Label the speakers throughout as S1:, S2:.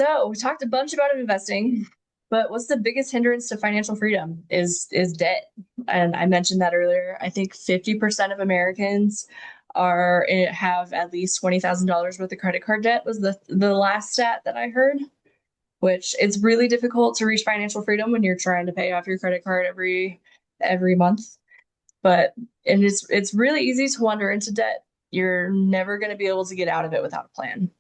S1: So we talked a bunch about investing, but what's the biggest hindrance to financial freedom is debt. And I mentioned that earlier. I think 50% of Americans have at least $20,000 worth of credit card debt was the last stat that I heard, which it's really difficult to reach financial freedom when you're trying to pay off your credit card every month. But and it's really easy to wander into debt. You're never going to be able to get out of it without a plan.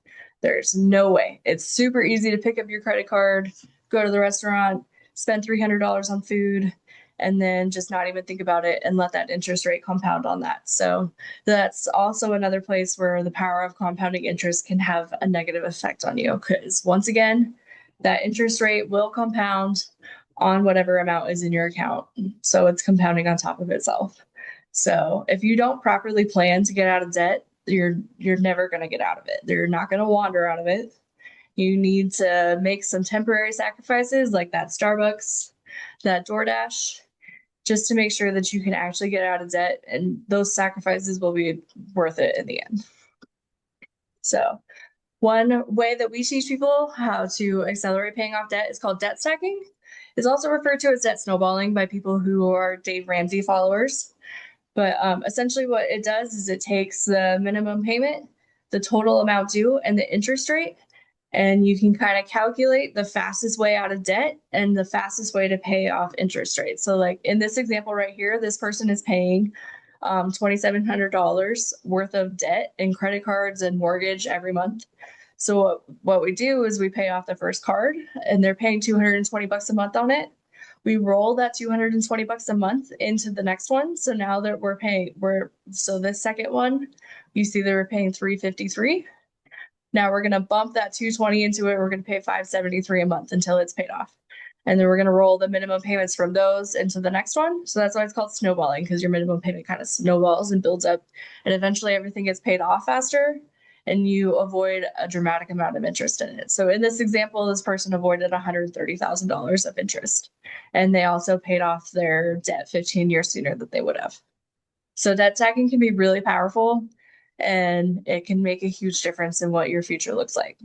S1: There's no way. It's super easy to pick up your credit card, go to the restaurant, spend $300 on food, and then just not even think about it and let that interest rate compound on that. So that's also another place where the power of compounding interest can have a negative effect on you. Because once again, that interest rate will compound on whatever amount is in your account. So it's compounding on top of itself. So if you don't properly plan to get out of debt, you're never going to get out of it. You're not going to wander out of it. You need to make some temporary sacrifices like that Starbucks, that DoorDash, just to make sure that you can actually get out of debt, and those sacrifices will be worth it in the end. So one way that we teach people how to accelerate paying off debt is called debt stacking. It's also referred to as debt snowballing by people who are Dave Ramsey followers. But essentially what it does is it takes the minimum payment, the total amount due, and the interest rate, and you can kind of calculate the fastest way out of debt and the fastest way to pay off interest rates. So like in this example right here, this person is paying $2,700 worth of debt in credit cards and mortgage every month. So what we do is we pay off the first card and they're paying 220 bucks a month on it. We roll that 220 bucks a month into the next one. So now that so this second one, you see they were paying 353. Now we're going to bump that 220 into it. We're going to pay 573 a month until it's paid off. And then we're going to roll the minimum payments from those into the next one. So that's why it's called snowballing, because your minimum payment kind of snowballs and builds up. And eventually everything gets paid off faster and you avoid a dramatic amount of interest in it. So in this example, this person avoided $130,000 of interest. And they also paid off their debt 15 years sooner than they would have. So debt stacking can be really powerful and it can make a huge difference in what your future looks like.